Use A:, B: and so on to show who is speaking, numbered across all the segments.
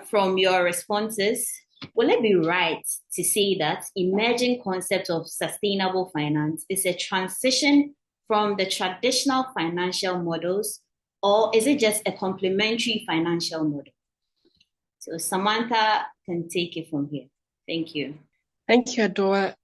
A: from your responses, will it be right to say that emerging concept of sustainable finance is a transition from the traditional financial models, or is it just a complementary financial model? So Samantha can take it from here. Thank you.
B: Thank you, Adwoa.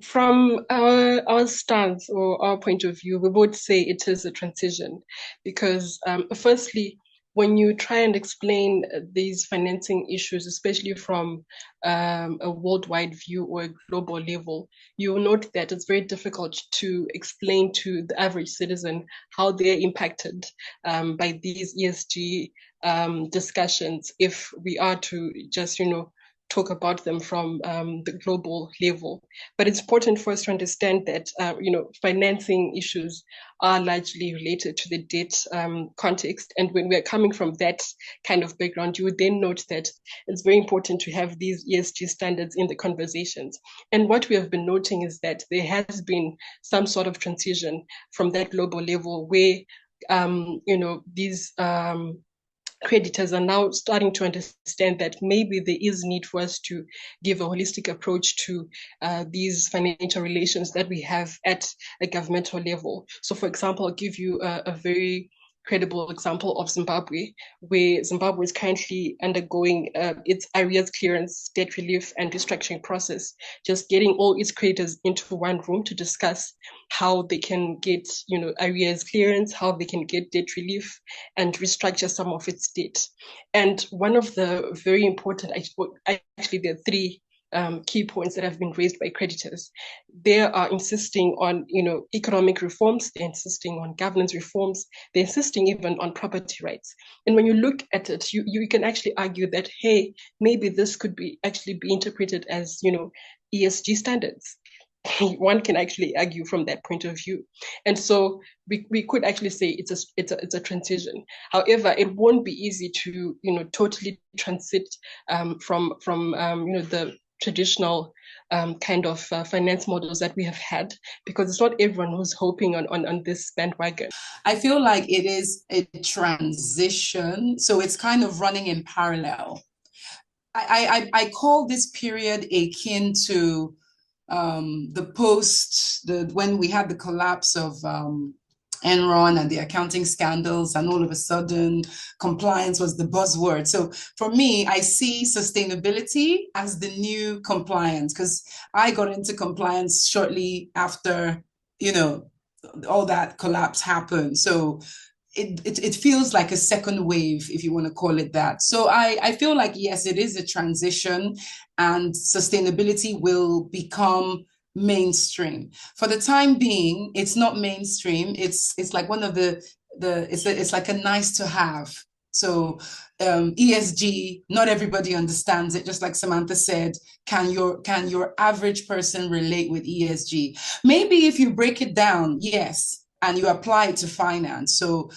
B: From our stance or our point of view, we would say it is a transition because, firstly, when you try and explain these financing issues, especially from a worldwide view or a global level, you will note that it's very difficult to explain to the average citizen how they're impacted by these ESG discussions if we are to just, talk about them from the global level. But it's important for us to understand that, financing issues are largely related to the debt context. And when we're coming from that kind of background, you would then note that it's very important to have these ESG standards in the conversations. And what we have been noting is that there has been some sort of transition from that global level where, these creditors are now starting to understand that maybe there is need for us to give a holistic approach to these financial relations that we have at a governmental level. So, for example, I'll give you a very credible example of Zimbabwe, where Zimbabwe is currently undergoing its arrears clearance, debt relief, and restructuring process, just getting all its creditors into one room to discuss how they can get, arrears clearance, how they can get debt relief, and restructure some of its debt. And one of the very important, actually, there are three key points that have been raised by creditors. They are insisting on, economic reforms. They're insisting on governance reforms. They're insisting even on property rights. And when you look at it, you can actually argue that, hey, maybe this could be interpreted as, ESG standards. One can actually argue from that point of view. And so we could actually say it's a transition. However, it won't be easy to, totally transit from the traditional kind of finance models that we have had, because it's not everyone who's hoping on this bandwagon.
C: I feel like it is a transition, so it's kind of running in parallel. I call this period akin to when we had the collapse of Enron and the accounting scandals, and all of a sudden compliance was the buzzword. So for me, I see sustainability as the new compliance, because I got into compliance shortly after, all that collapse happened. So it feels like a second wave, if you want to call it that. So I feel like, yes, it is a transition, and sustainability will become mainstream. For the time being, it's not mainstream. It's like one of it's like a nice to have. So ESG, not everybody understands it. Just like Samantha said, can your average person relate with ESG? Maybe if you break it down, yes, and you apply it to finance. So,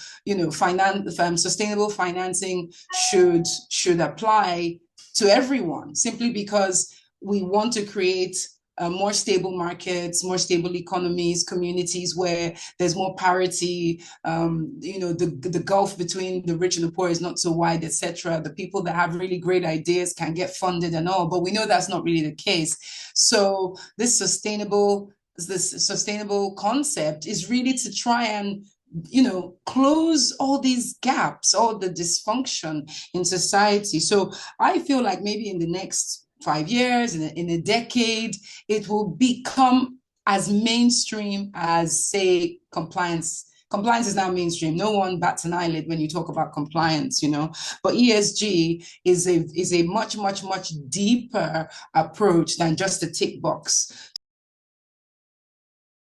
C: sustainable financing should apply to everyone, simply because we want to create more stable markets, more stable economies, communities where there's more parity. The gulf between the rich and the poor is not so wide, etc. The people that have really great ideas can get funded and all, but we know that's not really the case. So this sustainable concept is really to try and close all these gaps, all the dysfunction in society. So I feel like maybe in the next 5 years, in a decade, it will become as mainstream as, say, compliance. Compliance is now mainstream. No one bats an eyelid when you talk about compliance, But ESG is a much, much, much deeper approach than just a tick box.